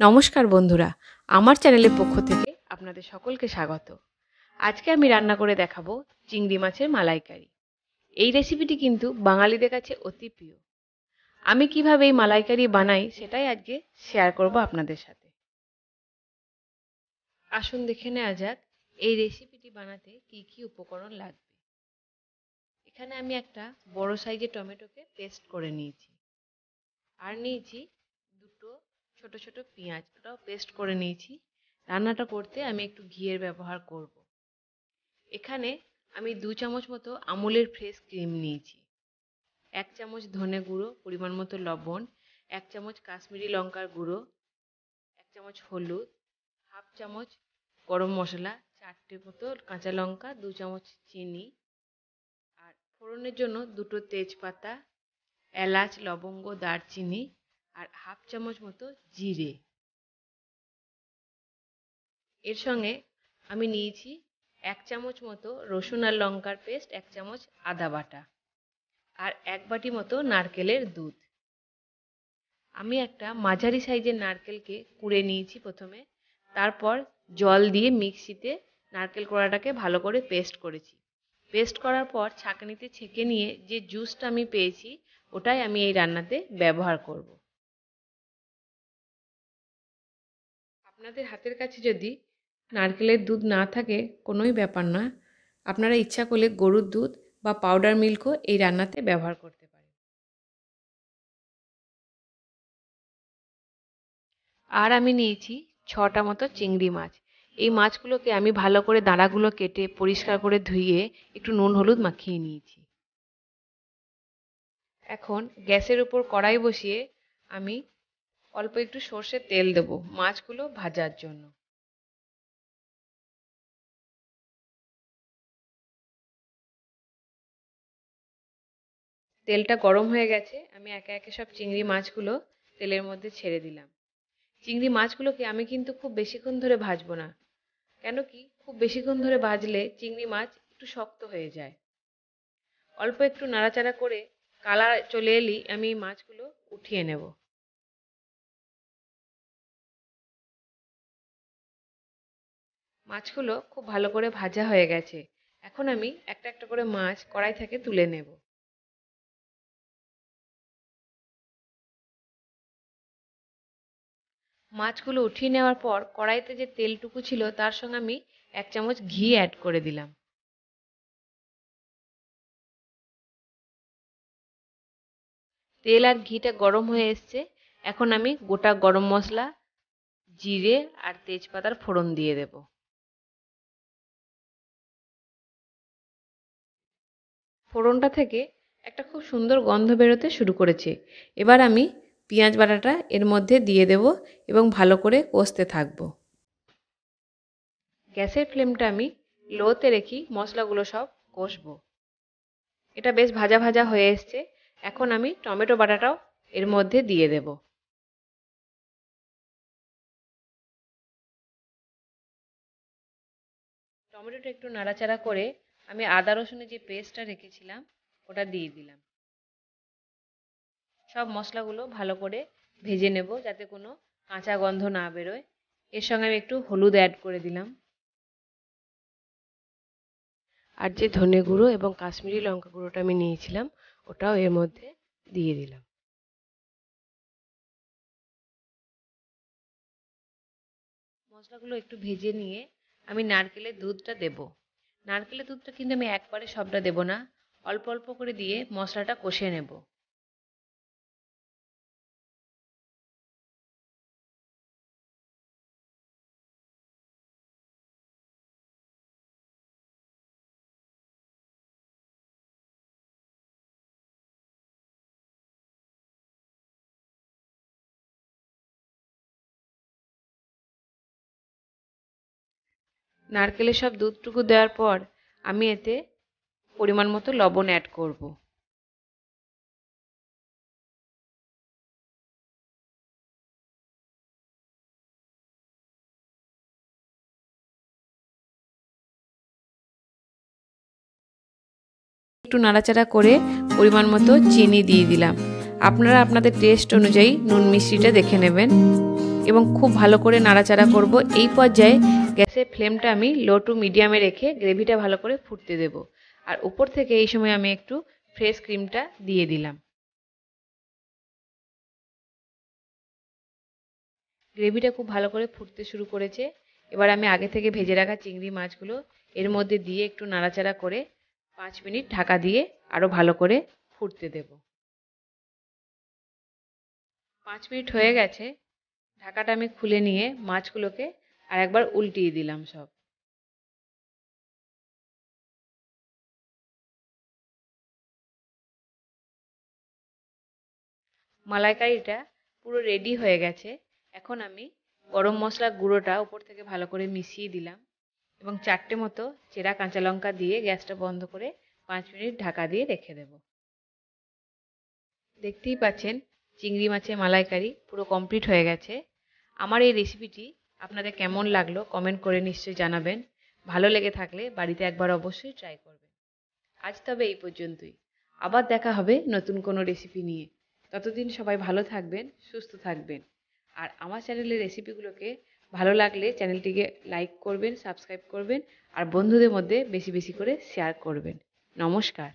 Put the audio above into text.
নমস্কার বন্ধুরা, আমার চ্যানেলের পক্ষ থেকে আপনাদের সকলকে স্বাগত। আজকে আমি রান্না করে দেখাবো চিংড়ি মাছের মালাইকারি। এই রেসিপিটি কিন্তু বাঙালিদের কাছে অতি প্রিয়। আমি কিভাবে এই মালাইকারি বানাই সেটাই আজকে শেয়ার করব আপনাদের সাথে। আসুন দেখে নেওয়া যাক এই রেসিপিটি বানাতে কি কি উপকরণ লাগবে। এখানে আমি একটা বড় সাইজের টমেটোকে পেস্ট করে নিয়েছি, আর নিয়েছি দুটো ছোট ছোট পেঁয়াজ, ওটাও পেস্ট করে নিয়েছি। রান্নাটা করতে আমি একটু ঘিয়ের ব্যবহার করব। এখানে আমি 2 চামচ মতো আমুলের ফ্রেশ ক্রিম নিয়েছি, 1 চামচ ধনে গুঁড়ো, পরিমাণ মতো লবণ, 1 চামচ কাশ্মীরি লঙ্কার গুঁড়ো, 1 চামচ হলুদ, হাফ চামচ গরম মশলা, 4টে মতো কাঁচা লঙ্কা, 2 চামচ চিনি, আর ফোড়নের জন্য দুটো তেজপাতা, এলাচ, লবঙ্গ, দারচিনি, আর হাফ চামচ মতো জিরে। এর সঙ্গে আমি নিয়েছি 1 চামচ মতো রসুন আর লঙ্কার পেস্ট, 1 চামচ আদা বাটা, আর 1 বাটি মতো নারকেলের দুধ। আমি একটা মাঝারি সাইজের নারকেলকে কুড়ে নিয়েছি প্রথমে, তারপর জল দিয়ে মিক্সিতে নারকেল কোড়াটাকে ভালো করে পেস্ট করেছি। পেস্ট করার পর ছাঁকনিতে ছেঁকে নিয়ে যে জুসটা আমি পেয়েছি ওটাই আমি এই রান্নাতে ব্যবহার করব। আপনাদের হাতের কাছে যদি নারকেলের দুধ না থাকে কোনোই ব্যাপার না, আপনারা ইচ্ছা করলে গরুর দুধ বা পাউডার মিল্কও এই রান্নাতে ব্যবহার করতে পারেন। আর আমি নিয়েছি 6টা মতো চিংড়ি মাছ। এই মাছগুলোকে আমি ভালো করে দাঁড়াগুলো কেটে পরিষ্কার করে ধুয়ে একটু নুন হলুদ মাখিয়ে নিয়েছি। এখন গ্যাসের উপর কড়াই বসিয়ে আমি অল্প একটু সর্ষের তেল দেব মাছগুলো ভাজার জন্য। তেলটা গরম হয়ে গেছে, আমি একে একে সব চিংড়ি মাছগুলো তেলের মধ্যে ছেড়ে দিলাম। চিংড়ি মাছগুলোকে আমি কিন্তু খুব বেশিক্ষণ ধরে ভাজবো না, কেন কি খুব বেশিক্ষণ ধরে ভাজলে চিংড়ি মাছ একটু শক্ত হয়ে যায়। অল্প একটু নাড়াচাড়া করে কালার চলে এলেই আমি এই মাছগুলো উঠিয়ে নেব। মাছগুলো খুব ভালো করে ভাজা হয়ে গেছে। এখন আমি একটা একটা করে মাছ কড়াই থেকে তুলে নেব। মাছগুলো উঠিয়ে নেওয়ার পর কড়াইতে যে তেলটুকু ছিল তার সঙ্গে আমি 1 চামচ ঘি অ্যাড করে দিলাম। তেল আর ঘিটা গরম হয়ে এসছে, এখন আমি গোটা গরম মশলা, জিরে আর তেজপাতার ফোড়ন দিয়ে দেব। ফোড়নটা থেকে একটা খুব সুন্দর গন্ধ বেরোতে শুরু করেছে। এবার আমি পেঁয়াজ বাটাটা এর মধ্যে দিয়ে দেব এবং ভালো করে কষতে থাকব। গ্যাসের ফ্লেমটা আমি লোতে রেখে মশলাগুলো সব কষবো। এটা বেশ ভাজা ভাজা হয়ে এসছে, এখন আমি টমেটো বাটাটাও এর মধ্যে দিয়ে দেব। টমেটোটা একটু নাড়াচাড়া করে আমি আদা রসুনের যে পেস্টটা রেখেছিলাম ওটা দিয়ে দিলাম। সব মশলাগুলো ভালো করে ভেজে নেব যাতে কোনো কাঁচা গন্ধ না বেরোয়। এর সঙ্গে আমি একটু হলুদ অ্যাড করে দিলাম, আর যে ধনে গুঁড়ো এবং কাশ্মীরি লঙ্কা গুঁড়োটা আমি নিয়েছিলাম ওটাও এর মধ্যে দিয়ে দিলাম। মশলাগুলো একটু ভেজে নিয়ে আমি নারকেলের দুধটা দেব। নারকেলের দুধটা কিন্তু আমি একবারে সবটা দেব না, অল্প অল্প করে দিয়ে মশলাটা কষে নেব। নারকেলের সব দুধটুকু দেওয়ার পর আমি এতে পরিমাণ মতো লবণ অ্যাড করব। একটু নাড়াচাড়া করে পরিমাণ মতো চিনি দিয়ে দিলাম। আপনারা আপনাদের টেস্ট অনুযায়ী নুন মিষ্টিটা দেখে নেবেন। এবং খুব ভালো করে নাড়াচাড়া করব। এই পর্যায়ে গ্যাসের ফ্লেমটা আমি লো টু মিডিয়ামে রেখে গ্রেভিটা ভালো করে ফুটতে দেব। আর উপর থেকে এই সময় আমি একটু ফ্রেশ ক্রিমটা দিয়ে দিলাম। গ্রেভিটা খুব ভালো করে ফুটতে শুরু করেছে। এবার আমি আগে থেকে ভেজে রাখা চিংড়ি মাছগুলো এর মধ্যে দিয়ে একটু নাড়াচাড়া করে 5 মিনিট ঢাকা দিয়ে আরও ভালো করে ফুটতে দেব। 5 মিনিট হয়ে গেছে। ঢাকাটা আমি খুলে নিয়ে মাছগুলোকে আরেকবার উল্টিয়ে দিলাম সব। মালাইকারিটা পুরো রেডি হয়ে গেছে। এখন আমি গরম মশলার গুঁড়োটা উপর থেকে ভালো করে মিশিয়ে দিলাম এবং 4টে মতো চেরা কাঁচা লঙ্কা দিয়ে গ্যাসটা বন্ধ করে 5 মিনিট ঢাকা দিয়ে রেখে দেব। দেখতেই পাচ্ছেন চিংড়ি মাছের মালাইকারি পুরো কমপ্লিট হয়ে গেছে। আমার এই রেসিপিটি আপনাদের কেমন লাগলো কমেন্ট করে নিশ্চয়ই জানাবেন। ভালো লেগে থাকলে বাড়িতে একবার অবশ্যই ট্রাই করবেন। আজ তবে এই পর্যন্তই। আবার দেখা হবে নতুন কোনো রেসিপি নিয়ে। ততদিন সবাই ভালো থাকবেন, সুস্থ থাকবেন। আর আমার চ্যানেলের রেসিপিগুলোকে ভালো লাগলে চ্যানেলটিকে লাইক করবেন, সাবস্ক্রাইব করবেন আর বন্ধুদের মধ্যে বেশি বেশি করে শেয়ার করবেন। নমস্কার।